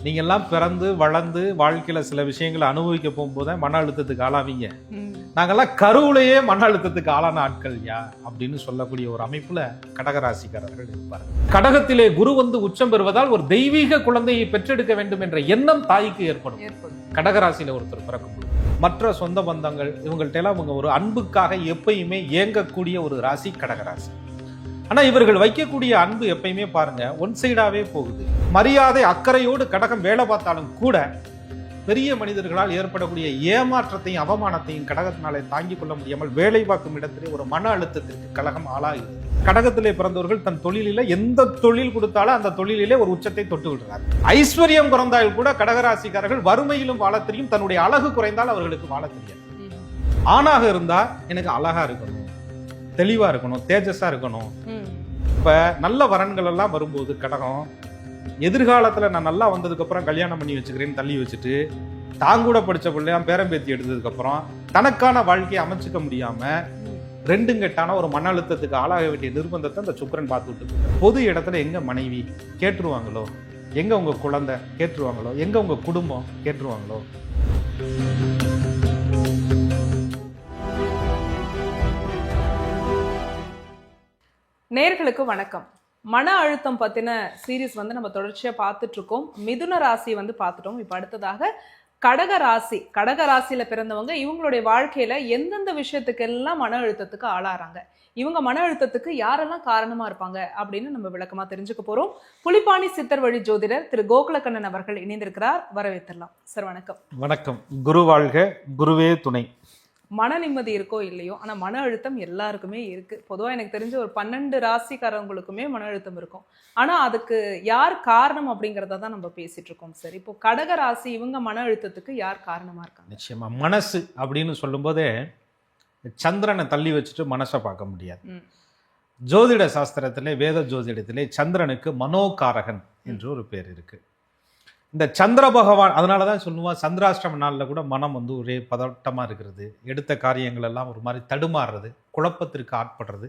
நீங்கெல்லாம் பிறந்து வளர்ந்து வாழ்க்கையில சில விஷயங்களை அனுபவிக்க போகும்போது மன அழுத்தத்துக்கு ஆளாவீங்க. நாங்கெல்லாம் கருவிலேயே மன அழுத்தத்துக்கு ஆளான ஆட்கள் யா அப்படின்னு சொல்லக்கூடிய ஒரு அமைப்புல கடகராசிக்காரர்கள் இருப்பார்கள். கடகத்திலே குரு வந்து உச்சம் பெறுவதால் ஒரு தெய்வீக குழந்தையை பெற்றெடுக்க வேண்டும் என்ற எண்ணம் தாய்க்கு ஏற்படும். கடகராசியில ஒருத்தர் பிறக்கும் மற்ற சொந்த பந்தங்கள் இவங்கள்ட்ட எல்லாம் இவங்க ஒரு அன்புக்காக எப்பயுமே ஏங்கக்கூடிய ஒரு ராசி கடகராசி. ஆனா இவர்கள் வைக்கக்கூடிய அன்பு எப்பயுமே பாருங்க ஒன் சைடாவே போகுது. மரியாதை அக்கறையோடு கடகம் வேலை பார்த்தாலும் கூட பெரிய மனிதர்களால் ஏற்படக்கூடிய ஏமாற்றத்தையும் அவமானத்தையும் கடகத்தினாலே தாங்கிக் கொள்ள முடியாமல் வேலை பார்க்கும் இடத்திலே ஒரு மன அழுத்தத்திற்கு கடகம் ஆளாகிறது. கடகத்திலே பிறந்தவர்கள் தன் தொழிலில எந்த தொழில் கொடுத்தாலும் அந்த தொழிலிலே ஒரு உச்சத்தை தொட்டு விடுறார். ஐஸ்வர்யம் குறைந்தால் கூட கடகராசிக்காரர்கள் வறுமையிலும் வாழ தெரியும். தன்னுடைய அழகு குறைந்தால் அவர்களுக்கு வாழ தெரியாது. ஆணாக இருந்தா எனக்கு அழகா இருக்கணும், தெளிவா இருக்கணும், தேஜஸா இருக்கணும். இப்ப நல்ல வரன்கள் எல்லாம் வரும்போது கடகம் எதிர்காலத்துல நான் நல்லா வந்ததுக்கு அப்புறம் கல்யாணம் பண்ணி வச்சுக்கிறேன்னு தள்ளி வச்சுட்டு தாங்கூட படிச்ச பிள்ளையா பேரம்பேத்தி எடுத்ததுக்கு அப்புறம் தனக்கான வாழ்க்கையை அமைச்சுக்க முடியாம ரெண்டுங்கட்டான ஒரு மன அழுத்தத்துக்கு ஆளாக வேண்டிய நிர்பந்தத்தை அந்த சுக்கிரன் பார்த்துட்டு பொது இடத்துல எங்க மனைவி கேட்டுருவாங்களோ, எங்க உங்க குழந்தை கேட்டுருவாங்களோ, எங்க உங்க குடும்பம் கேட்டுருவாங்களோ. நேயர்களுக்கு வணக்கம். மன அழுத்தம் பத்தின சீரீஸ் வந்து நம்ம தொடர்ச்சியா பார்த்துட்டு இருக்கோம். மிதுன ராசி வந்து பார்த்துட்டோம். இப்ப அடுத்ததாக கடக ராசியில பிறந்தவங்க இவங்களுடைய வாழ்க்கையில எந்தெந்த விஷயத்துக்கெல்லாம் மன அழுத்தத்துக்கு ஆளாறாங்க, இவங்க மன அழுத்தத்துக்கு யாரெல்லாம் காரணமா இருப்பாங்க அப்படின்னு நம்ம விளக்கமா தெரிஞ்சுக்க போறோம். புலிப்பாணி சித்தர் வழி ஜோதிடர் திரு கோகுலக்கண்ணன் அவர்கள் இணைந்திருக்கிறார். வரவேற்றலாம் சார். வணக்கம். வணக்கம். குரு வாழ்க, குருவே துணை. மன நிம்மதி இருக்கோ இல்லையோ, ஆனா மன அழுத்தம் எல்லாருக்குமே இருக்கு. பொதுவா எனக்கு தெரிஞ்ச ஒரு 12 ராசிக்காரங்களுக்குமே மன அழுத்தம் இருக்கும். ஆனா அதுக்கு யார் காரணம் அப்படிங்கறத தான் நம்ம பேசிட்டு இருக்கோம் சார். இப்போ கடக ராசி இவங்க மன அழுத்தத்துக்கு யார் காரணமா இருக்காங்க? நிச்சயமா மனசு அப்படின்னு சொல்லும் போதே சந்திரனை தள்ளி வச்சுட்டு மனசை பார்க்க முடியாது. ஜோதிட சாஸ்திரத்திலே, வேத ஜோதிடத்திலே சந்திரனுக்கு மனோகாரகன் என்று ஒரு பேர் இருக்கு. இந்த சந்திர பகவான் அதனாலதான் சொல்லுவான் சந்திராஷ்டம நாளில் கூட மனம் வந்து ஒரே பதட்டமா இருக்கிறது, எடுத்த காரியங்கள் எல்லாம் ஒரு மாதிரி தடுமாறுறது, குழப்பத்திற்கு ஆட்படுறது,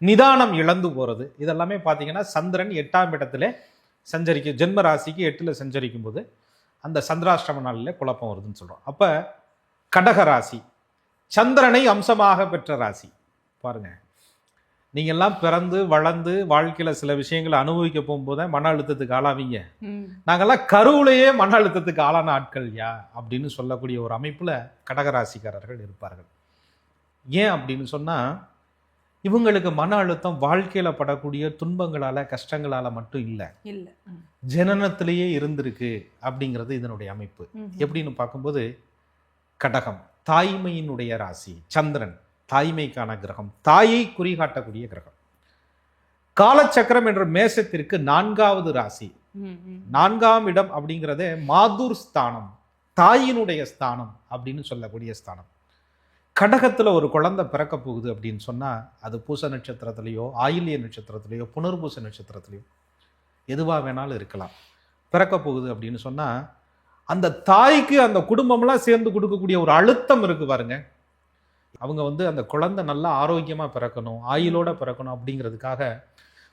நிதானம் இழந்து போறது. இதெல்லாமே பார்த்தீங்கன்னா சந்திரன் 8ஆம் இடத்துல சஞ்சரிக்கும், ஜென்ம ராசிக்கு 8ல் சஞ்சரிக்கும் போது அந்த சந்திராஷ்டம நாளில் குழப்பம் வருதுன்னு சொல்றோம். அப்ப கடக ராசி சந்திரனை அம்சமாக பெற்ற ராசி. பாருங்க, நீங்கெல்லாம் பிறந்து வளர்ந்து வாழ்க்கையில சில விஷயங்களை அனுபவிக்க போகும்போது மன அழுத்தத்துக்கு ஆளாவீங்க. நாங்கெல்லாம் கருவிலேயே மன அழுத்தத்துக்கு ஆளான ஆட்கள் யா அப்படின்னு சொல்லக்கூடிய ஒரு அமைப்புல கடகராசிக்காரர்கள் இருப்பார்கள். ஏன் அப்படின்னு சொன்னா இவங்களுக்கு மன அழுத்தம் வாழ்க்கையில படக்கூடிய துன்பங்களால கஷ்டங்களால மட்டும் இல்லை, ஜனனத்திலேயே இருந்திருக்கு அப்படிங்கிறது இதனுடைய அமைப்பு. எப்படின்னு பார்க்கும்போது கடகம் தாய்மையினுடைய ராசி, சந்திரன் தாய்மைக்கான கிரகம், தாயை குறிகாட்டக்கூடிய கிரகம். காலச்சக்கரம் என்ற மேசத்திற்கு 4வது ராசி, 4ஆம் இடம் அப்படிங்கிறதே மாதுர் ஸ்தானம், தாயினுடைய ஸ்தானம் அப்படின்னு சொல்லக்கூடிய ஸ்தானம். கடகத்துல ஒரு குழந்தை பிறக்க போகுது அப்படின்னு சொன்னா அது பூச நட்சத்திரத்திலேயோ ஆயில்ய நட்சத்திரத்திலேயோ புனர்பூச நட்சத்திரத்திலேயோ எதுவா வேணாலும் இருக்கலாம். பிறக்க போகுது அப்படின்னு சொன்னா அந்த தாய்க்கு அந்த குடும்பம்லாம் சேர்ந்து கொடுக்கக்கூடிய ஒரு அழுத்தம் இருக்கு பாருங்க. அவங்க வந்து அந்த குழந்தை நல்லா ஆரோக்கியமா பிறக்கணும், ஆயுளோட பிறக்கணும் அப்படிங்கிறதுக்காக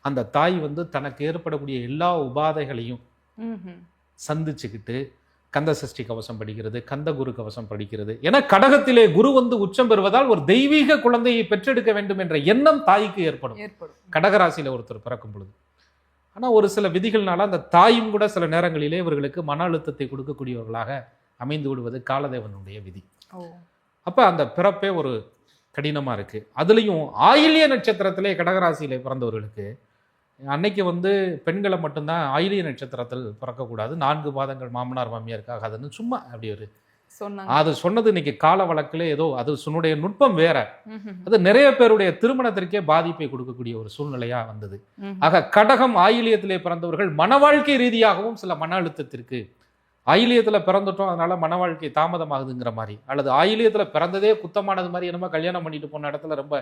அந்த தாய் வந்து தனக்கு ஏற்படக்கூடிய எல்லா உபாதைகளையும் சந்திச்சுக்கிட்டு கந்த சஷ்டி கவசம் படிக்கிறது, கந்த குரு கவசம் படிக்கிறது. ஏன்னா கடகத்திலே குரு வந்து உச்சம் பெறுவதால் ஒரு தெய்வீக குழந்தையை பெற்றெடுக்க வேண்டும் என்ற எண்ணம் தாய்க்கு ஏற்படும். கடகராசியில ஒருத்தர் பிறக்கும் பொழுது. ஆனா ஒரு சில விதிகள்னால அந்த தாயும் கூட சில நேரங்களிலே இவர்களுக்கு மன அழுத்தத்தை கொடுக்கக்கூடியவர்களாக அமைந்து விடுவது காலதேவனுடைய விதி. அப்ப அந்த பிறப்பே ஒரு கடினமா இருக்கு. அதுலயும் ஆயில்ய நட்சத்திரத்திலே கடகராசியிலே பிறந்தவர்களுக்கு அன்னைக்கு வந்து பெண்களை மட்டும்தான் ஆயில்ய நட்சத்திரத்தில் பிறக்கக்கூடாது, 4 பாதங்கள் மாமனார் மாமியாருக்காக அதுன்னு சும்மா அப்படி ஒரு அது சொன்னது இன்னைக்கு கால வழக்கிலே ஏதோ அது சுன்னுடைய நுட்பம் வேற. அது நிறைய பேருடைய திருமணத்திற்கே பாதிப்பை கொடுக்கக்கூடிய ஒரு சூழ்நிலையா வந்தது. ஆக கடகம் ஆயில்யத்திலே பிறந்தவர்கள் மன வாழ்க்கை ரீதியாகவும் சில மன அழுத்தத்திற்கு, ஆயிலியத்துல பிறந்துட்டோம் அதனால மன வாழ்க்கை தாமதமாகுதுங்கிற மாதிரி, அல்லது ஆயிலியத்துல பிறந்ததே குத்தமானது மாதிரி என்னமோ கல்யாணம் பண்ணிட்டு போன இடத்துல ரொம்ப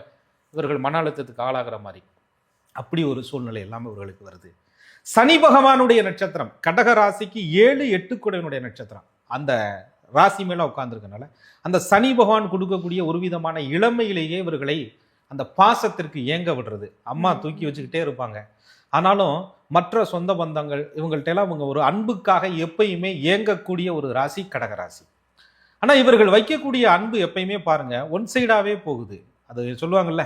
இவர்கள் மன அழுத்தத்துக்கு ஆளாகிற மாதிரி அப்படி ஒரு சூழ்நிலை எல்லாம் இவர்களுக்கு வருது. சனி பகவானுடைய நட்சத்திரம் கடக ராசிக்கு 7, 8 கூடையனுடைய நட்சத்திரம் அந்த ராசி மேல உட்கார்ந்துருக்கனால அந்த சனி பகவான் கொடுக்கக்கூடிய ஒரு விதமான இளமையிலேயே இவர்களை அந்த பாசத்திற்கு ஏங்க விடுறது. அம்மா தூக்கி வச்சுக்கிட்டே இருப்பாங்க, ஆனாலும் மற்ற சொந்த பந்தங்கள் இவங்கள்ட்ட எல்லாம் இவங்க ஒரு அன்புக்காக எப்பயுமே ஏங்கக்கூடிய ஒரு ராசி கடகராசி. ஆனா இவர்கள் வைக்கக்கூடிய அன்பு எப்பயுமே பாருங்க ஒன் சைடாவே போகுது. அது சொல்லுவாங்கல்ல,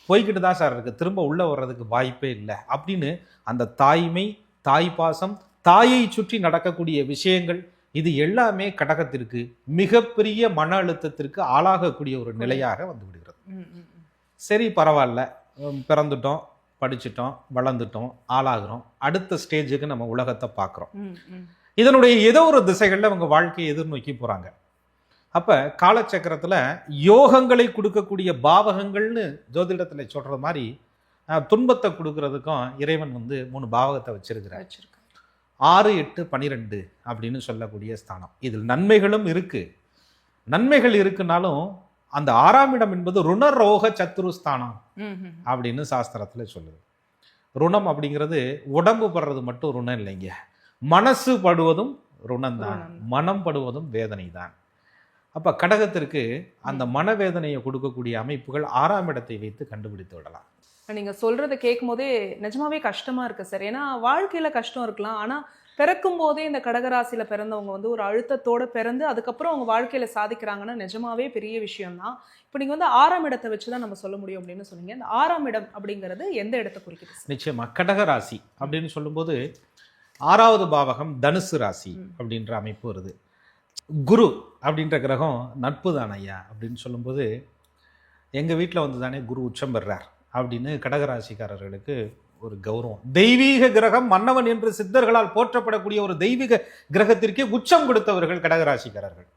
போய்கிட்டு தான் சார் இருக்கு, திரும்ப உள்ள வர்றதுக்கு வாய்ப்பே இல்லை அப்படின்னு. அந்த தாய்மை, தாய் பாசம், தாயை சுற்றி நடக்கக்கூடிய விஷயங்கள், இது எல்லாமே கடகத்திற்கு மிகப்பெரிய மன அழுத்தத்திற்கு ஆளாகக்கூடிய ஒரு நிலையாக வந்து விடுகிறது. சரி, பரவாயில்ல, பிறந்துட்டோம், படிச்சுட்டோம், வளர்ந்துட்டோம், ஆளாகிறோம், அடுத்த ஸ்டேஜுக்கு நம்ம உலகத்தை பார்க்குறோம். இதனுடைய ஏதோ ஒரு திசைகளில் அவங்க வாழ்க்கையை எதிர்நோக்கி போகிறாங்க. அப்போ காலச்சக்கரத்தில் யோகங்களை கொடுக்கக்கூடிய பாவகங்கள்னு ஜோதிடத்தில் சொல்கிற மாதிரி துன்பத்தை கொடுக்கறதுக்கும் இறைவன் வந்து 3 பாவகத்தை வச்சிருக்கிறார். 6, 8, 12 அப்படின்னு சொல்லக்கூடிய ஸ்தானம். இதில் நன்மைகளும் இருக்கு. நன்மைகள் இருக்குனாலும் அந்த 6ஆம் இடம் என்பது ருணரோக சத்துருஸ்தானம் அப்படின்னு சாஸ்திரத்துல சொல்லுது. ருணம் அப்படிங்கிறது உடம்பு படுறது மட்டும் ருணம் இல்லைங்க, மனசு படுவதும் ருணம் தான், மனம் படுவதும் வேதனை தான். அப்ப கடகத்திற்கு அந்த மனவேதனையை கொடுக்கக்கூடிய அமைப்புகள் 6ஆம் இடத்தை வைத்து கண்டுபிடித்து விடலாம். நீங்க சொல்றதை கேட்கும் போதே நிஜமாவே கஷ்டமா இருக்கு சார். ஏன்னா வாழ்க்கையில கஷ்டம் இருக்கலாம், ஆனா பிறக்கும் போதே இந்த கடகராசியில பிறந்தவங்க வந்து ஒரு அழுத்தத்தோட பிறந்து அதுக்கப்புறம் அவங்க வாழ்க்கையில சாதிக்கிறாங்கன்னா நிஜமாவே பெரிய விஷயம் தான். இப்போ நீங்க வந்து 6ஆம் இடத்தை வச்சுதான் நம்ம சொல்ல முடியும் அப்படின்னு சொன்னீங்க. இந்த 6ஆம் இடம் அப்படிங்கிறது எந்த இடத்தை குறிக்குது? நிச்சயமா கடகராசி அப்படின்னு சொல்லும்போது 6வது பாவகம் தனுசு ராசி அப்படின்ற அமைப்பு வருது. குரு அப்படின்ற கிரகம் நட்பு தான் ஐயா அப்படின்னு சொல்லும்போது, எங்கள் வீட்டில் வந்து தானே குரு உச்சம் பெறார் அப்படின்னு கடகராசிக்காரர்களுக்கு ஒரு கௌரவம். தெய்வீக கிரகம் மன்னவன் என்று சித்தர்களால் போற்றப்படக்கூடிய ஒரு தெய்வீக கிரகத்திற்கே உச்சம் கொடுத்தவர்கள் கடகராசிக்காரர்கள்.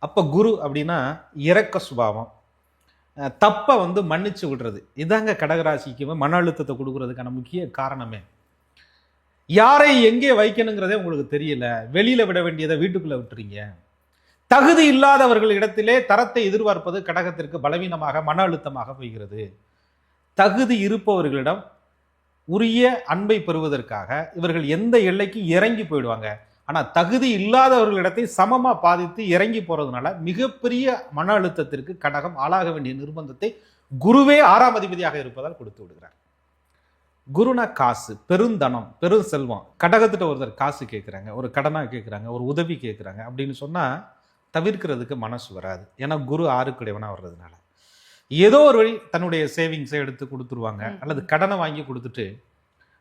அப்போ குரு அப்படின்னா இரக்க சுபாவம், தப்பை வந்து மன்னிச்சு விடுறது. இதாங்க கடகராசிக்கு மன அழுத்தத்தை கொடுக்கறதுக்கான முக்கிய காரணமே. யாரை எங்கே வைக்கணுங்கிறதே உங்களுக்கு தெரியல, வெளியில விட வேண்டியதை வீட்டுக்குள்ள விட்டுறீங்க. தகுதி இல்லாதவர்கள் இடத்திலே தரத்தை எதிர்பார்ப்பது கடகத்திற்கு பலவீனமாக மன அழுத்தமாக போகிறது. தகுதி இருப்பவர்களிடம் உரிய அன்பை பெறுவதற்காக இவர்கள் எந்த எல்லைக்கு இறங்கி போயிடுவாங்க. ஆனா தகுதி இல்லாதவர்களிடத்தை சமமா பாதித்து இறங்கி போறதுனால மிகப்பெரிய மன அழுத்தத்திற்கு கடகம் ஆளாக வேண்டிய நிர்பந்தத்தை குருவே 6ஆம் அதிபதியாக இருப்பதால் கொடுத்து விடுகிறார். குருனா காசு, பெருந்தனம், பெரும் செல்வம். கடகத்திட்ட ஒருத்தர் காசு கேட்குறாங்க, ஒரு கடனா கேட்குறாங்க, ஒரு உதவி கேட்குறாங்க அப்படின்னு சொன்னா தவிர்க்கிறதுக்கு மனசு வராது. ஏன்னா குரு 6க்குடையவனா வர்றதுனால ஏதோ ஒரு வழி தன்னுடைய சேவிங்ஸை எடுத்து கொடுத்துருவாங்க, அல்லது கடனை வாங்கி கொடுத்துட்டு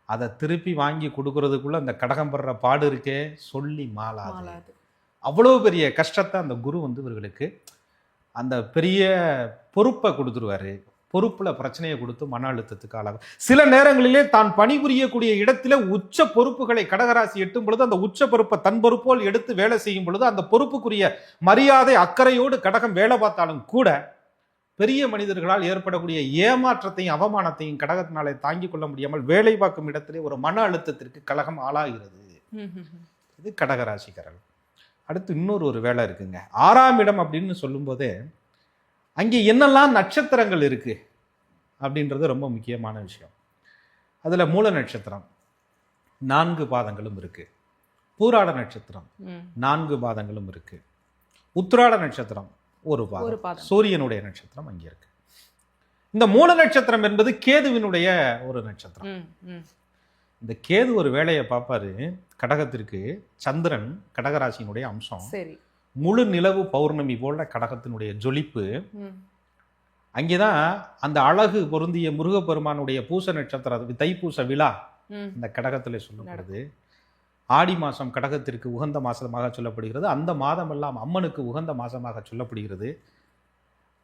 அதை திருப்பி வாங்கி கொடுக்கறதுக்குள்ள அந்த கடகம் படுற பாடு இருக்கே சொல்லி மாளாது. அவ்வளவு பெரிய கஷ்டத்தை அந்த குரு வந்து இவர்களுக்கு அந்த பெரிய பொறுப்பை கொடுத்துருவாரு. பொறுப்புல பிரச்சனையை கொடுத்து மன அழுத்தத்துக்கு ஆளாகும். சில நேரங்களிலே தான் பணிபுரியக்கூடிய இடத்துல உச்ச பொறுப்புகளை கடகராசி எட்டும் பொழுது அந்த உச்ச பொறுப்பை தன் பொறுப்போல் எடுத்து வேலை செய்யும் பொழுது அந்த பொறுப்புக்குரிய மரியாதை அக்கறையோடு கடகம் வேலை பார்த்தாலும் கூட பெரிய மனிதர்களால் ஏற்படக்கூடிய ஏமாற்றத்தையும் அவமானத்தையும் கடகத்தினாலே தாங்கிக் கொள்ள முடியாமல் வேலை பார்க்கும் இடத்திலே ஒரு மன அழுத்தத்திற்கு கழகம் ஆளாகிறது. இது கடகராசிக்காரர்கள். அடுத்து இன்னொரு வேலை இருக்குங்க. 6ஆம் இடம் அப்படின்னு சொல்லும் போதே அங்கே என்னெல்லாம் நட்சத்திரங்கள் இருக்கு அப்படின்றது ரொம்ப முக்கியமான விஷயம். அதுல மூல நட்சத்திரம் 4 பாதங்களும் இருக்கு, பூராட நட்சத்திரம் 4 பாதங்களும் இருக்கு, உத்திராட நட்சத்திரம் ஒரு பாதம், சூரியனுடைய நட்சத்திரம் அங்கே இருக்கு. இந்த மூல நட்சத்திரம் என்பது கேதுவினுடைய ஒரு நட்சத்திரம். இந்த கேது ஒரு வேலையை பார்ப்பாரு. கடகத்திற்கு சந்திரன் கடகராசியினுடைய அம்சம். முழு நிலவு பௌர்ணமி போல கடகத்தினுடைய ஜொலிப்பு. அங்கேதான் அந்த அழகு பொருந்திய முருகப்பெருமானுடைய பூச நட்சத்திரம் தைப்பூச விழா இந்த கடகத்தில் சொல்லப்படுது. ஆடி மாசம் கடகத்திற்கு உகந்த மாசமாக சொல்லப்படுகிறது. அந்த மாதம் எல்லாம் அம்மனுக்கு உகந்த மாசமாக சொல்லப்படுகிறது.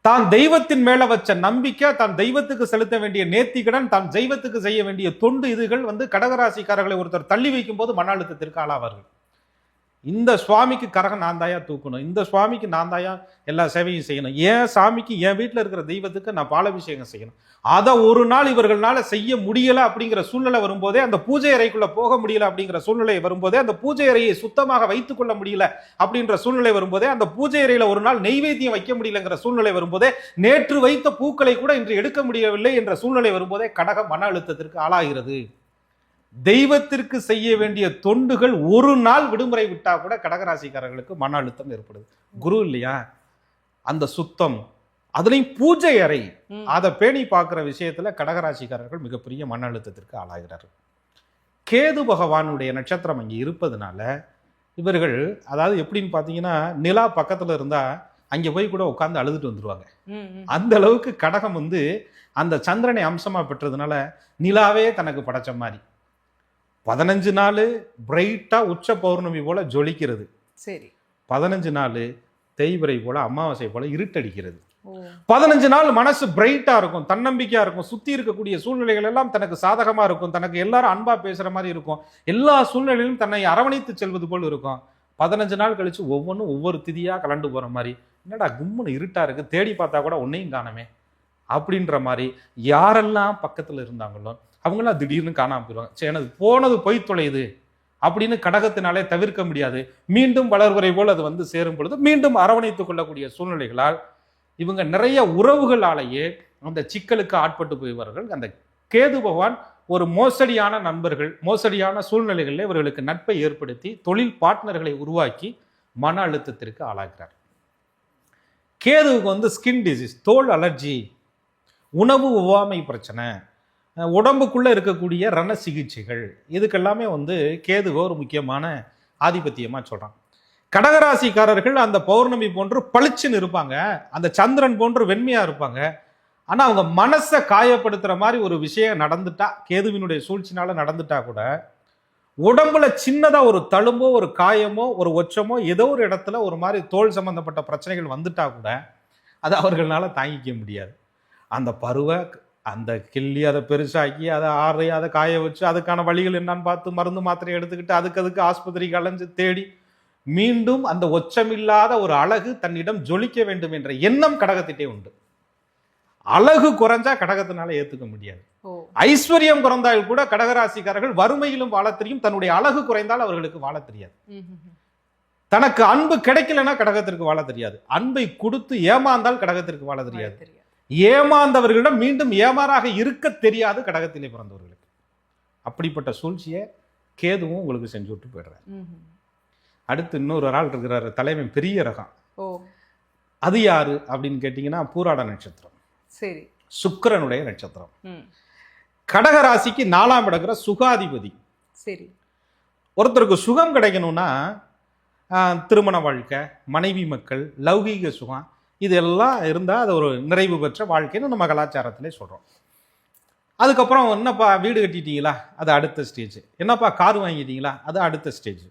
தான் தெய்வத்தின் மேல வச்ச நம்பிக்கை, தான் தெய்வத்துக்கு செலுத்த வேண்டிய நேர்த்திக்கடன், தான் தெய்வத்துக்கு செய்ய வேண்டிய தொண்டு, இதுகள் வந்து கடகராசிக்காரர்களை ஒருத்தர் தள்ளி வைக்கும் போது மன அழுத்தத்திற்கு ஆளாவார்கள். இந்த சுவாமிக்கு கரகம் நான் தாயா தூக்கணும், இந்த சுவாமிக்கு நான் தாயா எல்லா சேவையும் செய்யணும், என் சாமிக்கு என் வீட்டில் இருக்கிற தெய்வத்துக்கு நான் பாலாபிஷேகம் செய்யணும், அதை ஒரு நாள் இவர்களால செய்ய முடியல அப்படிங்கிற சூழ்நிலை வரும்போதே, அந்த பூஜை அறைக்குள்ள போக முடியல அப்படிங்கிற சூழ்நிலை வரும்போதே, அந்த பூஜை அறையை சுத்தமாக வைத்துக் கொள்ள முடியல அப்படின்ற சூழ்நிலை வரும்போதே, அந்த பூஜை அறையில ஒரு நாள் நெய்வேத்தியம் வைக்க முடியலங்கிற சூழ்நிலை வரும்போதே, நேற்று வைத்த பூக்களை கூட இன்று எடுக்க முடியவில்லை என்ற சூழ்நிலை வரும்போதே கடகம் மன அழுத்தத்திற்கு ஆளாகிறது. தெய்வத்திற்கு செய்ய வேண்டிய தொண்டுகள் ஒரு நாள் விடுமுறை விட்டா கூட கடகராசிக்காரர்களுக்கு மன அழுத்தம் ஏற்படுது. குரு இல்லையா, அந்த சுத்தம், அதுலயும் பூஜை அறை, அதை பேணி பார்க்கிற விஷயத்துல கடகராசிக்காரர்கள் மிகப்பெரிய மன அழுத்தத்திற்கு ஆளாகிறார்கள். கேது பகவானுடைய நட்சத்திரம் அங்கே இருப்பதுனால இவர்கள், அதாவது எப்படின்னு பார்த்தீங்கன்னா, நிலா பக்கத்தில் இருந்தால் அங்கே போய் கூட உட்காந்து அழுதுட்டு வந்துடுவாங்க. அந்த அளவுக்கு கடகம் வந்து அந்த சந்திரனை அம்சமாக பெற்றதுனால நிலாவே தனக்கு படைச்ச மாதிரி 15 நாள் பிரைட்டாக உச்ச பௌர்ணமி போல ஜொலிக்கிறது. சரி. 15 நாள் தேய்பிறை போல அமாவாசை போல இருட்டடிக்கிறது. 15 நாள் மனசு பிரைட்டா இருக்கும், தன்னம்பிக்கையா இருக்கும், சுத்தி இருக்கக்கூடிய சூழ்நிலைகள் எல்லாம் தனக்கு சாதகமா இருக்கும், தனக்கு எல்லாரும் அன்பா பேசுற மாதிரி இருக்கும், எல்லா சூழ்நிலையிலும் தன்னை அரவணைத்து செல்வது போல் இருக்கும். 15 நாள் கழிச்சு ஒவ்வொன்றும் ஒவ்வொரு திதியா கலண்டு போற மாதிரி, என்னடா கும்முன்னு இருட்டா இருக்கு, தேடி பார்த்தா கூட ஒன்னையும் காணமே அப்படின்ற மாதிரி யாரெல்லாம் பக்கத்துல இருந்தாங்களோ அவங்களாம் திடீர்னு காணாம போயிடுவாங்க. சரி, எனது போனது போய் தொலையுது அப்படின்னு கடகத்தினாலே தவிர்க்க முடியாது. மீண்டும் வளர்வரை போல் அது வந்து சேரும் பொழுது மீண்டும் அரவணைத்துக் கொள்ளக்கூடிய சூழ்நிலைகளால் இவங்க நிறைய உறவுகளாலேயே அந்த சிக்கலுக்கு ஆட்பட்டு போய்வார்கள். அந்த கேது பகவான் ஒரு மோசடியான நண்பர்கள், மோசடியான சூழ்நிலைகளில் இவர்களுக்கு நட்பை ஏற்படுத்தி தொழில் பார்ட்னர்களை உருவாக்கி மன அழுத்தத்திற்கு ஆளாகிறார். கேதுவுக்கு வந்து ஸ்கின் டிசீஸ், தோல் அலர்ஜி, உணவு ஒவ்வாமை பிரச்சனை, உடம்புக்குள்ள இருக்கக்கூடிய ரண சிகிச்சைகள், இதுக்கெல்லாமே வந்து கேதுவை ஒரு முக்கியமான ஆதிபத்தியமா சொல்றான். கடகராசிக்காரர்கள் அந்த பௌர்ணமி போன்று பளிச்சுன்னு இருப்பாங்க, அந்த சந்திரன் போன்று வெண்மையா இருப்பாங்க. ஆனா அவங்க மனசை காயப்படுத்துற மாதிரி ஒரு விஷயம் நடந்துட்டா, கேதுவினுடைய சூழ்ச்சினால நடந்துட்டா கூட உடம்புல சின்னதா ஒரு தழும்போ ஒரு காயமோ ஒரு ஒச்சமோ ஏதோ ஒரு இடத்துல ஒரு மாதிரி தோல் சம்பந்தப்பட்ட பிரச்சனைகள் வந்துட்டா கூட அதை அவர்களால தாங்கிக்க முடியாது. அந்த பருவ அந்த கிள்ளி அதை பெருசாக்கி அதை ஆறு அதை காய வச்சு அதுக்கான வழிகள் என்னன்னு பார்த்து மருந்து மாத்திரை எடுத்துக்கிட்டு அதுக்கு ஆஸ்பத்திரிக்கு அலைஞ்சு தேடி மீண்டும் அந்த ஒச்சமில்லாத ஒரு அழகு தன்னிடம் ஜொலிக்க வேண்டும் என்ற எண்ணம் கடகத்திட்டே உண்டு. அழகு குறைஞ்சா கடகத்தினால ஏத்துக்க முடியாது. ஐஸ்வர்யம் குறைந்தால் கூட கடகராசிக்காரர்கள் வறுமையிலும் வாழ தெரியும், தன்னுடைய அழகு குறைந்தால் அவர்களுக்கு வாழ தெரியாது. தனக்கு அன்பு கிடைக்கலன்னா கடகத்திற்கு வாழ தெரியாது, அன்பை கொடுத்து ஏமாந்தால் கடகத்திற்கு வாழ தெரியாது, ஏமாந்தவர்களிடம் மீண்டும் ஏமாறாக இருக்க தெரியாது கடகத்திலே பிறந்தவர்களுக்கு. அப்படிப்பட்ட சூழ்ச்சியை கேதுவும் உங்களுக்கு செஞ்சு விட்டு போயிடுறாரு. அடுத்து இன்னொரு ஆள் இருக்கிறாரு, தலைவன் பெரிய ரகம். அது யாரு அப்படின்னு கேட்டீங்கன்னா பூராட நட்சத்திரம். சரி. சுக்கிரனுடைய நட்சத்திரம். கடகராசிக்கு 4ஆம் இடங்கிற சுகாதிபதி. சரி. ஒருத்தருக்கு சுகம் கிடைக்கணும்னா திருமண வாழ்க்கை, மனைவி மக்கள், லௌகீக சுகம், இதெல்லாம் இருந்தால் அது ஒரு நிறைவு பெற்ற வாழ்க்கைன்னு நம்ம கலாச்சாரத்திலே சொல்கிறோம். அதுக்கப்புறம் என்னப்பா வீடு கட்டிட்டீங்களா, அது அடுத்த ஸ்டேஜ். என்னப்பா கார் வாங்கிட்டீங்களா, அது அடுத்த ஸ்டேஜ்.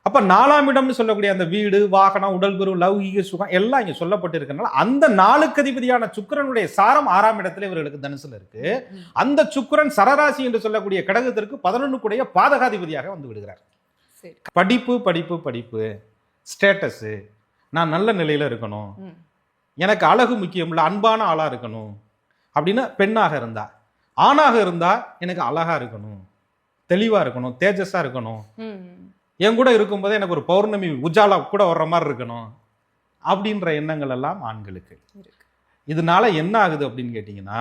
அப்போ 4ஆம் இடம்னு சொல்லக்கூடிய அந்த வீடு, வாகனம், உடல்குரு, லௌகீக சுகம் எல்லாம் இங்கே சொல்லப்பட்டு இருக்கனால அந்த 4க்கு அதிபதியான சுக்கிரனுடைய சாரம் 6ஆம் இடத்துல இவர்களுக்கு தனுசுல இருக்கு. அந்த சுக்கிரன் சரராசி என்று சொல்லக்கூடிய கடகத்திற்கு 11 பாதகாதிபதியாக வந்து விடுகிறார். படிப்பு படிப்பு படிப்பு, ஸ்டேட்டஸு, நான் நல்ல நிலையில இருக்கணும், எனக்கு அழகு முக்கியம் இல்லை, அன்பான ஆளா இருக்கணும் அப்படின்னு பெண்ணாக இருந்தா, ஆணாக இருந்தா எனக்கு அழகா இருக்கணும், தெளிவா இருக்கணும், தேஜஸா இருக்கணும், என் கூட இருக்கும்போதே எனக்கு ஒரு பௌர்ணமி உஜாலா கூட வர்ற மாதிரி இருக்கணும் அப்படின்ற எண்ணங்கள் எல்லாம் ஆண்களுக்கு. இதனால என்ன ஆகுது அப்படின்னு கேட்டீங்கன்னா,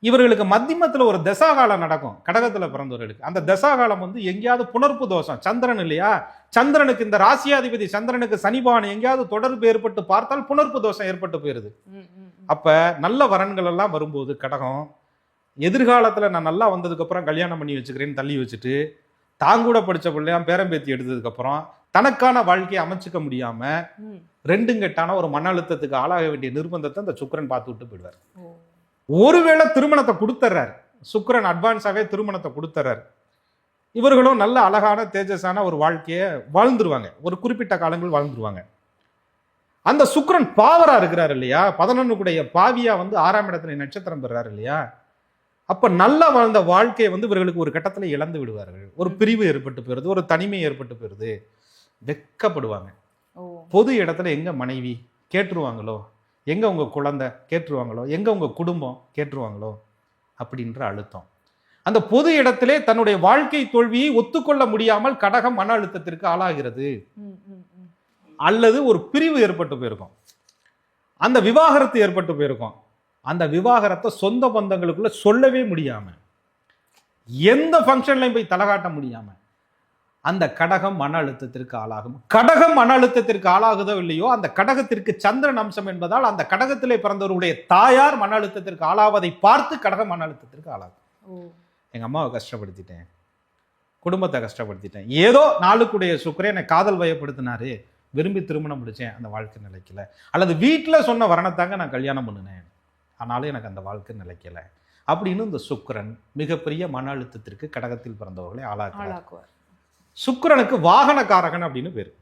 இவர்களுக்கு மத்தியமத்துல ஒரு தசாகாலம் நடக்கும் கடகத்துல பிறந்தவர்களுக்கு. அந்த தசாகாலம் வந்து எங்கேயாவது புணர்ப்பு தோஷம், சந்திரன் இல்லையா, சந்திரனுக்கு இந்த ராசியாதிபதி சந்திரனுக்கு சனிபான் எங்கேயாவது தொடர்பு ஏற்பட்டு பார்த்தால் புணர்ப்பு தோஷம் ஏற்பட்டு போயிருது. அப்ப நல்ல வரன்கள் எல்லாம் வரும்போது கடகம் எதிர்காலத்துல நான் நல்லா வந்ததுக்கு அப்புறம் கல்யாணம் பண்ணி வச்சுக்கிறேன்னு தள்ளி வச்சுட்டு, தாங்கூட படிச்ச பிள்ளையா பேரம்பேத்தி எடுத்ததுக்கு அப்புறம் தனக்கான வாழ்க்கையை அமைச்சுக்க முடியாம ரெண்டுங்கட்டான ஒரு மன அழுத்தத்துக்கு ஆளாக வேண்டிய நிர்பந்தத்தை அந்த சுக்கிரன் பார்த்து விட்டு போயிடுவார். ஒருவேளை திருமணத்தை கொடுத்துறாரு சுக்கிரன், அட்வான்ஸாவே திருமணத்தை கொடுத்துறாரு, இவர்களும் நல்ல அழகான தேஜஸான ஒரு வாழ்க்கையை வாழ்ந்துருவாங்க, ஒரு குறிப்பிட்ட காலங்கள் வாழ்ந்துருவாங்க. அந்த சுக்கிரன் பாவரா இருக்கிறாரு இல்லையா, 11 பாவியா வந்து 6ஆம் இடத்துல நட்சத்திரம் பெறாரு இல்லையா, அப்ப நல்லா வாழ்ந்த வாழ்க்கையை வந்து இவர்களுக்கு ஒரு கட்டத்துல இழந்து விடுவார்கள். ஒரு பிரிவு ஏற்பட்டு போயிருது, ஒரு தனிமை ஏற்பட்டு போயிருது, வெட்கப்படுவாங்க. பொது இடத்துல எங்க மனைவி கேட்டுருவாங்களோ, எங்க உங்க குழந்தை கேட்டுருவாங்களோ, எங்க உங்க குடும்பம் கேட்டுருவாங்களோ அப்படின்ற அழுத்தம். அந்த பொது இடத்திலே தன்னுடைய வாழ்க்கை தோல்வியை ஒத்துக்கொள்ள முடியாமல் கடகம் மன அழுத்தத்திற்கு ஆளாகிறது. அல்லது ஒரு பிரிவு ஏற்பட்டு போயிருக்கும், அந்த விவாகரத்து ஏற்பட்டு போயிருக்கும், அந்த விவாகரத்தை சொந்த பந்தங்களுக்குள்ள சொல்லவே முடியாம, எந்த ஃபங்க்ஷன்லையும் போய் தலகாட்ட முடியாம அந்த கடகம் மன அழுத்தத்திற்கு ஆளாகும். கடகம் மன அழுத்தத்திற்கு ஆளாகுதோ இல்லையோ, அந்த கடகத்திற்கு சந்திரன் அம்சம் என்பதால் அந்த கடகத்திலே பிறந்தவருடைய தாயார் மன அழுத்தத்திற்கு ஆளாவதை பார்த்து கடகம் மன அழுத்தத்திற்கு ஆளாகும். எங்க அம்மாவை கஷ்டப்படுத்திட்டேன், குடும்பத்தை கஷ்டப்படுத்திட்டேன். ஏதோ நாளுக்குடைய சுக்கிரன் என்னை காதல் வயப்படுத்தினாரு, விரும்பி திருமணம் முடிச்சேன், அந்த வாழ்க்கை நிலைக்கல. அல்லது வீட்டில் சொன்ன வரணத்தாங்க நான் கல்யாணம் பண்ணினேன், ஆனாலும் எனக்கு அந்த வாழ்க்கை நிலைக்கல அப்படின்னு இந்த சுக்கிரன் மிகப்பெரிய மன அழுத்தத்திற்கு கடகத்தில் பிறந்தவர்களை ஆளாக்குவார். சுக்கிரனுக்கு வாகனக்காரகன் அப்படின்னு பேரு.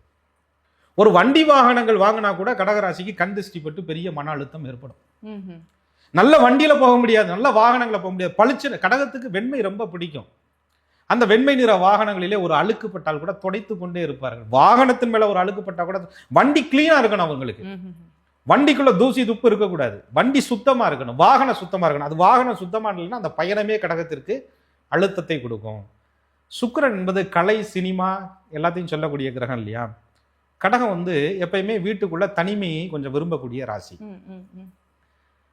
ஒரு வண்டி வாகனங்கள் வாங்கினா கூட கடகராசிக்கு கண் திருஷ்டி பட்டு பெரிய மன அழுத்தம் ஏற்படும். நல்ல வண்டியில போக முடியாது, நல்ல வாகனங்களை போக முடியாது. பளிச்சு கடகத்துக்கு வெண்மை ரொம்ப பிடிக்கும். அந்த வெண்மை நிற வாகனங்களிலே ஒரு அழுக்குப்பட்டால் கூட துடைத்து கொண்டே இருப்பார்கள். வாகனத்தின் மேல ஒரு அழுக்குப்பட்டா கூட வண்டி கிளீனா இருக்கணும் அவங்களுக்கு. வண்டிக்குள்ள தூசி துப்பு இருக்கக்கூடாது, வண்டி சுத்தமா இருக்கணும், வாகனம் சுத்தமா இருக்கணும். அது வாகனம் சுத்தமா இல்லைன்னா அந்த பயணமே கடகத்திற்கு அழுத்தத்தை கொடுக்கும். சுக்கிரன் என்பது கலை, சினிமா எல்லாத்தையும் சொல்லக்கூடிய கிரகம் இல்லையா. கடகம் வந்து எப்பயுமே வீட்டுக்குள்ள தனிமையை கொஞ்சம் விரும்பக்கூடிய ராசி.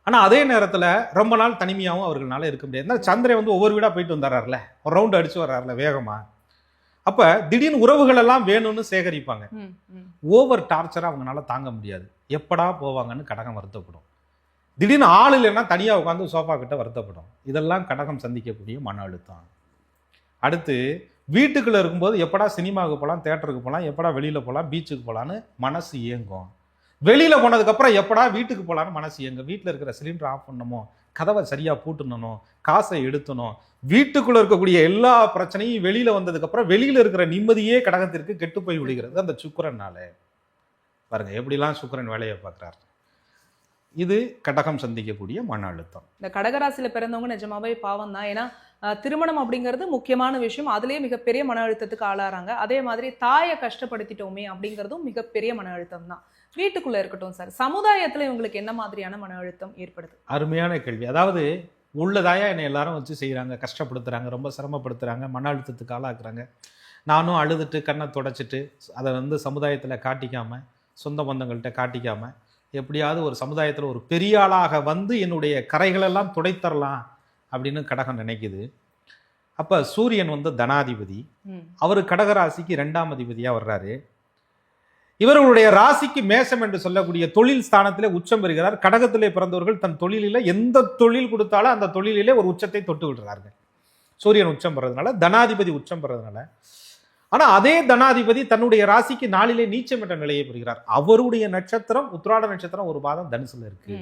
ஆனா அதே நேரத்துல ரொம்ப நாள் தனிமையாகவும் அவர்களால இருக்க முடியாது. சந்திரன் வந்து ஒவ்வொரு வீடா போயிட்டு வந்துடுறாருல, ஒரு ரவுண்ட் அடிச்சு வர்றாருல வேகமா. அப்ப திடீர்னு உறவுகள் எல்லாம் வேணும்னு சேகரிப்பாங்க. ஓவர் டார்ச்சரா அவங்களால தாங்க முடியாது. எப்படா போவாங்கன்னு கடகம் வருத்தப்படும். திடீர்னு ஆள் இல்லைன்னா தனியா உட்காந்து சோஃபா கிட்ட வருத்தப்படும். இதெல்லாம் கடகம் சந்திக்கக்கூடிய மன அழுத்தம். அடுத்து வீட்டுக்குள்ள இருக்கும்போது எப்படா சினிமாவுக்கு போகலாம், தியேட்டருக்கு போகலாம், எப்படா வெளியில போகலாம், பீச்சுக்கு போகலான்னு மனசு இயங்கும். வெளியில போனதுக்கு அப்புறம் எப்படா வீட்டுக்கு போகலான்னு மனசு இயங்கும். வீட்டில் இருக்கிற சிலிண்டர் ஆஃப் பண்ணணுமோ, கதவை சரியா பூட்டணும், காசை எடுத்தணும், வீட்டுக்குள்ள இருக்கக்கூடிய எல்லா பிரச்சனையும் வெளியில வந்ததுக்கு அப்புறம் வெளியில இருக்கிற நிம்மதியே கடகத்திற்கு கெட்டு போய் விடுகிறது அந்த சுக்கிரனால. பாருங்க எப்படிலாம் சுக்கிரன் வேலையை பார்க்கிறார். இது கடகம் சந்திக்கக்கூடிய மன அழுத்தம். இந்த கடகராசியில பிறந்தவங்க நிஜமாவே பாவம் தான். ஏன்னா திருமணம் அப்படிங்கிறது முக்கியமான விஷயம், அதுலயே மிகப்பெரிய மன அழுத்தத்துக்கு ஆளாறாங்க. அதே மாதிரி தாயை கஷ்டப்படுத்திட்டோமே அப்படிங்கிறதும் மிகப்பெரிய மன அழுத்தம் தான். வீட்டுக்குள்ள இருக்கட்டும் சார், சமுதாயத்துல இவங்களுக்கு என்ன மாதிரியான மன அழுத்தம் ஏற்படுது? அருமையான கேள்வி. அதாவது உள்ளதாயா என்னை எல்லாரும் வச்சு செய்யறாங்க, கஷ்டப்படுத்துறாங்க, ரொம்ப சிரமப்படுத்துறாங்க, மன அழுத்தத்துக்கு ஆளாக்குறாங்க. நானும் அழுதுட்டு கண்ணை தொடச்சிட்டு அதை வந்து சமுதாயத்துல காட்டிக்காம, சொந்த பந்தங்கள்கிட்ட காட்டிக்காம, எப்படியாவது ஒரு சமுதாயத்தில் ஒரு பெரிய ஆளாக வந்து என்னுடைய கரைகளெல்லாம் துடைத்தரலாம் அப்படின்னு கடகம் நினைக்குது. அப்ப சூரியன் வந்து தனாதிபதி, அவரு கடகராசிக்கு 2ஆம் அதிபதியா வர்றாரு. இவர்களுடைய ராசிக்கு மேஷம் என்று சொல்லக்கூடிய தொழில் ஸ்தானத்திலே உச்சம் பெறுகிறார். கடகத்திலே பிறந்தவர்கள் தன் தொழிலில எந்த தொழில் கொடுத்தாலும் அந்த தொழிலிலே ஒரு உச்சத்தை தொட்டு விடுறார்கள். சூரியன் உச்சம் பெறதுனால, தனாதிபதி உச்சம் பெறதுனால. ஆனா அதே தனாதிபதி தன்னுடைய ராசிக்கு 4லே நீச்சம் என்ற நிலையை பெறுகிறார். அவருடைய நட்சத்திரம் உத்திராட நட்சத்திரம் ஒரு பாதம் தனுசுல இருக்கு.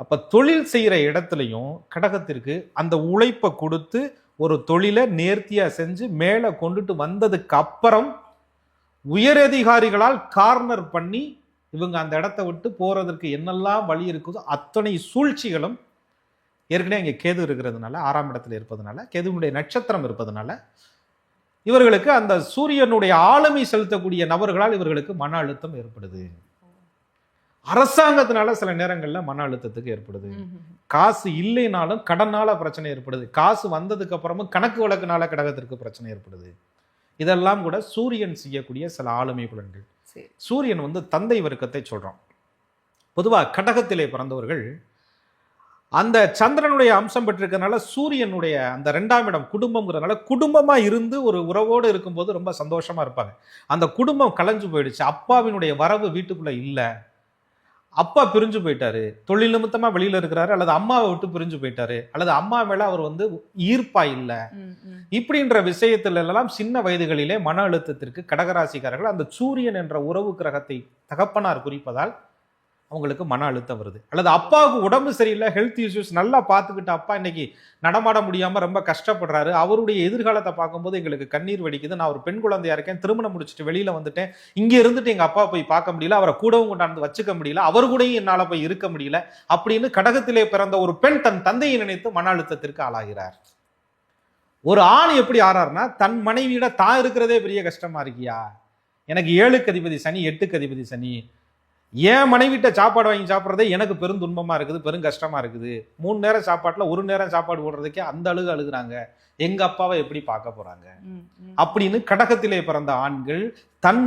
அப்ப தொழில் செய்யற இடத்துலையும் கடகத்திற்கு அந்த உழைப்பை கொடுத்து ஒரு தொழிலை நேர்த்தியா செஞ்சு மேல கொண்டுட்டு வந்ததுக்கு அப்புறம் உயரதிகாரிகளால் கார்னர் பண்ணி இவங்க அந்த இடத்தை விட்டு போறதற்கு என்னெல்லாம் வழி இருக்குதோ அத்தனை சூழ்ச்சிகளும் ஏற்கனவே இங்க கேது இருக்கிறதுனால, 6ஆம் இடத்துல இருப்பதனால, கேதுனுடைய நட்சத்திரம் இருப்பதனால இவர்களுக்கு அந்த சூரியனுடைய ஆளுமை செலுத்தக்கூடிய நபர்களால் இவர்களுக்கு மன அழுத்தம் ஏற்படுது. அரசாங்கத்தினால சில நேரங்கள்ல மன அழுத்தத்துக்கு ஏற்படுது. காசு இல்லைனாலும் கடனால பிரச்சனை ஏற்படுது. காசு வந்ததுக்கு அப்புறமும் கணக்கு வழக்குனால கடகத்திற்கு பிரச்சனை ஏற்படுது. இதெல்லாம் கூட சூரியன் செய்யக்கூடிய சில ஆளுமை புலன்கள். சூரியன் வந்து தந்தை வர்க்கத்தை சொல்றோம். பொதுவா கடகத்திலே பிறந்தவர்கள் அந்த சந்திரனுடைய அம்சம் பெற்றிருக்கிறதுனால சூரியனுடைய அந்த 2ஆம் இடம் குடும்பம்ங்கிறதுனால குடும்பமா இருந்து ஒரு உறவோடு இருக்கும்போது ரொம்ப சந்தோஷமா இருப்பாங்க. அந்த குடும்பம் கலைஞ்சு போயிடுச்சு, அப்பாவினுடைய வரவு வீட்டுக்குள்ள இல்லை, அப்பா பிரிஞ்சு போயிட்டாரு, தொழில் நிமித்தமா வெளியில இருக்கிறாரு, அல்லது அம்மாவை விட்டு பிரிஞ்சு போயிட்டாரு, அல்லது அம்மா மேல அவர் வந்து ஈர்ப்பா இல்லை, இப்படின்ற விஷயத்துல எல்லாம் சின்ன வயதுகளிலே மன அழுத்தத்திற்கு கடகராசிக்காரர்கள் அந்த சூரியன் என்ற உறவு கிரகத்தை தகப்பனார் குறிப்பதால் அவங்களுக்கு மன அழுத்தம் வருது. அல்லது அப்பாவுக்கு உடம்பு சரியில்லை, ஹெல்த் இஷ்யூஸ், நல்லா பார்த்துக்கிட்ட அப்பா இன்னைக்கு நடமாட முடியாம ரொம்ப கஷ்டப்படுறாரு, அவருடைய எதிர்காலத்தை பார்க்கும்போது எங்களுக்கு கண்ணீர் வெடிக்குது, நான் ஒரு பெண் குழந்தையா இருக்கேன், திருமணம் முடிச்சுட்டு வெளியில வந்துட்டேன், இங்க இருந்துட்டு எங்க அப்பா போய் பார்க்க முடியல, அவரை கூடவும் கொண்டாந்து வச்சுக்க முடியல, அவர் கூடயும் என்னால போய் இருக்க முடியல அப்படின்னு கடகத்திலே பிறந்த ஒரு பெண் தன் தந்தையை நினைத்து மன அழுத்தத்திற்கு ஆளாகிறார். ஒரு ஆண் எப்படி ஆறாருன்னா, தன் மனைவியிட தான் இருக்கிறதே பெரிய கஷ்டமா இருக்கியா, எனக்கு 7க்கு அதிபதி சனி, 8க்கு அதிபதி சனி, என் மனைவிட்ட சாப்பாடு வாங்கி சாப்பிட்றதே எனக்கு பெரும் துன்பமா இருக்குது, பெரும் கஷ்டமா இருக்குது, 3 நேரம் சாப்பாட்டுல 1 நேரம் சாப்பாடு போடுறதுக்கே அந்த அழுகுறாங்க, எங்க அப்பாவை எப்படி பார்க்க போறாங்க அப்படின்னு கடகத்திலே பிறந்த ஆண்கள் தன்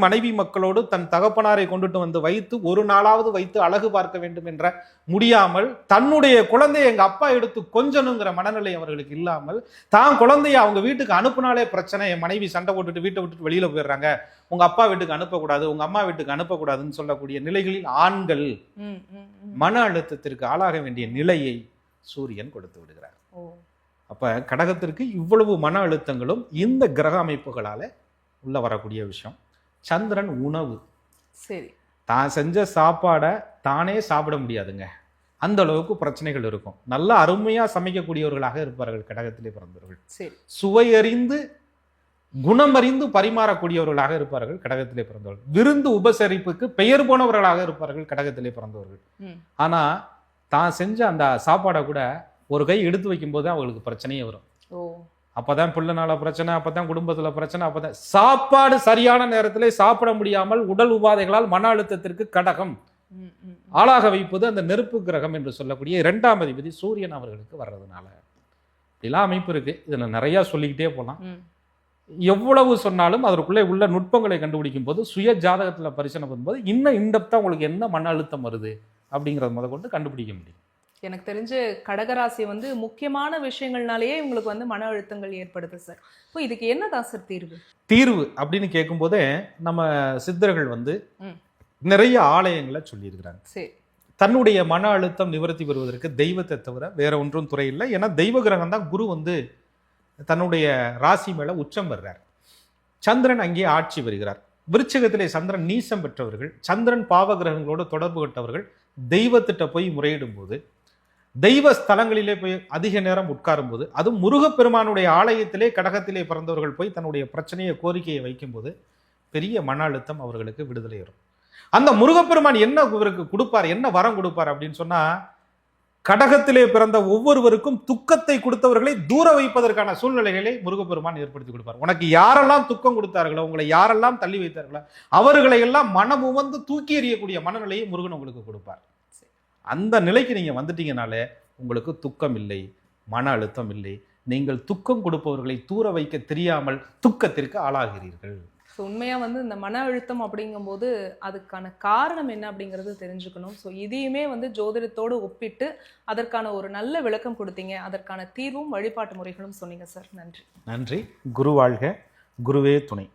மனைவி மக்களோடு தன் தகப்பனாரை கொண்டுட்டு வந்து வைத்து ஒரு நாளாவது வைத்து அழகு பார்க்க வேண்டும் என்ற முடியாமல், தன்னுடைய குழந்தையை எங்க அப்பா எடுத்து கொஞ்சணுங்கிற மனநிலை அவர்களுக்கு இல்லாமல், தான் குழந்தைய அவங்க வீட்டுக்கு அனுப்புனாலே பிரச்சனை, என் மனைவி சண்டை போட்டுட்டு வீட்டை விட்டுட்டு வெளியில போயிடுறாங்க, உங்க அப்பா வீட்டுக்கு அனுப்பக்கூடாது, உங்க அம்மா வீட்டுக்கு அனுப்பக்கூடாதுன்னு சொல்லக்கூடிய நிலைகளில் ஆண்கள் மன அழுத்தத்திற்கு ஆளாக வேண்டிய நிலையை சூரியன் கொடுத்து விடுகிறார். அப்ப கடகத்திற்கு இவ்வளவு மன அழுத்தங்களும் இந்த கிரக அமைப்புகளால உள்ள வரக்கூடிய விஷயம். சந்திரன் உணவு. சரி. தான் செஞ்ச சாப்பாடை தானே சாப்பிட முடியாதுங்க. அந்த அளவுக்கு பிரச்சனைகள் இருக்கும். நல்லா அருமையா சமைக்கக்கூடியவர்களாக இருப்பார்கள் கடகத்திலே பிறந்தவர்கள். சரி. சுவையறிந்து குணமறிந்து பரிமாறக்கூடியவர்களாக இருப்பார்கள் கடகத்திலே பிறந்தவர்கள். விருந்து உபசரிப்புக்கு பெயர் போனவர்களாக இருப்பார்கள் கடகத்திலே பிறந்தவர்கள். ஆனா தான் செஞ்ச அந்த சாப்பாடை கூட ஒரு கை எடுத்து வைக்கும் போது அவங்களுக்கு பிரச்சனையே வரும். அப்பதான் பிள்ளைனால பிரச்சனை, அப்பதான் குடும்பத்துல பிரச்சனை, அப்பதான் சாப்பாடு சரியான நேரத்திலே சாப்பிட முடியாமல் உடல் உபாதைகளால் மன அழுத்தத்திற்கு கடகம் ஆளாக வைப்பது அந்த நெருப்பு கிரகம் என்று சொல்லக்கூடிய 2ஆம் அதிபதி சூரியன் அவர்களுக்கு வர்றதுனால இதெல்லாம் அமைப்பு இருக்கு. இதுல நிறைய சொல்லிக்கிட்டே போலாம். எவ்வளவு சொன்னாலும் அதற்குள்ளே உள்ள நுட்பங்களை கண்டுபிடிக்கும் போது சுய ஜாதகத்துல பரிசீலனை பண்ணும்போது இன்னும் இன்டெப்தா உங்களுக்கு என்ன மன அழுத்தம் வருது அப்படிங்கறத முத கொண்டு கண்டுபிடிக்க முடியும். எனக்கு தெரிஞ்சு கடகராசி வந்து முக்கியமான விஷயங்கள்னாலேயே உங்களுக்கு வந்து மன அழுத்தங்கள் ஏற்படுது சார். இப்போ இதுக்கு என்னதான் சார் தீர்வு அப்படின்னு கேட்கும்போதே நம்ம சித்தர்கள் வந்து நிறைய ஆலயங்களை சொல்லியிருக்கிறாங்க. சரி. தன்னுடைய மன அழுத்தம் நிவர்த்தி பெறுவதற்கு தெய்வத்தை தவிர வேற ஒன்றும் துறை இல்லை. ஏன்னா தெய்வ கிரகம் தான். குரு வந்து தன்னுடைய ராசி மேல உச்சம் பெறுறார். சந்திரன் அங்கே ஆட்சி வருகிறார். விருச்சிகத்திலே சந்திரன் நீசம் பெற்றவர்கள், சந்திரன் பாவ கிரகங்களோடு தொடர்பு கொண்டவர்கள் தெய்வத்திட்ட போய் முறையிடும் போது, தெய்வ ஸ்தலங்களிலே போய் அதிக நேரம் உட்காரும் போது, அதுவும் முருகப்பெருமானுடைய ஆலயத்திலே கடகத்திலே பிறந்தவர்கள் போய் தன்னுடைய பிரச்சனையை கோரிக்கையை வைக்கும் போது பெரிய மன அழுத்தம் அவர்களுக்கு விடுதலை வரும். அந்த முருகப்பெருமான் என்ன இவருக்கு கொடுப்பார், என்ன வரம் கொடுப்பார் அப்படின்னு சொன்னா, கடகத்திலே பிறந்த ஒவ்வொருவருக்கும் துக்கத்தை கொடுத்தவர்களை தூர வைப்பதற்கான சூழ்நிலைகளை முருகப்பெருமான் ஏற்படுத்தி கொடுப்பார். உனக்கு யாரெல்லாம் துக்கம் கொடுத்தார்களோ, உங்களை யாரெல்லாம் தள்ளி வைத்தார்களோ அவர்களை எல்லாம் மனம் உவந்து தூக்கி எறியக்கூடிய மனநிலையை முருகன் உங்களுக்கு கொடுப்பார். அந்த நிலைக்கு நீங்க வந்துட்டீங்கனாலே உங்களுக்கு துக்கம் இல்லை, மன அழுத்தம் இல்லை. நீங்கள் துக்கம் கொடுப்பவர்களை தூர வைக்க தெரியாமல் துக்கத்திற்கு ஆளாகிறீர்கள். உண்மையா வந்து இந்த மன அழுத்தம் அப்படிங்கும்போது அதுக்கான காரணம் என்ன அப்படிங்கிறது தெரிஞ்சுக்கணும். ஸோ இதையுமே வந்து ஜோதிடத்தோடு ஒப்பிட்டு அதற்கான ஒரு நல்ல விளக்கம் கொடுத்தீங்க. அதற்கான தீர்வும் வழிபாட்டு முறைகளும் சொன்னீங்க சார். நன்றி. நன்றி. குரு வாழ்க, குருவே துணை.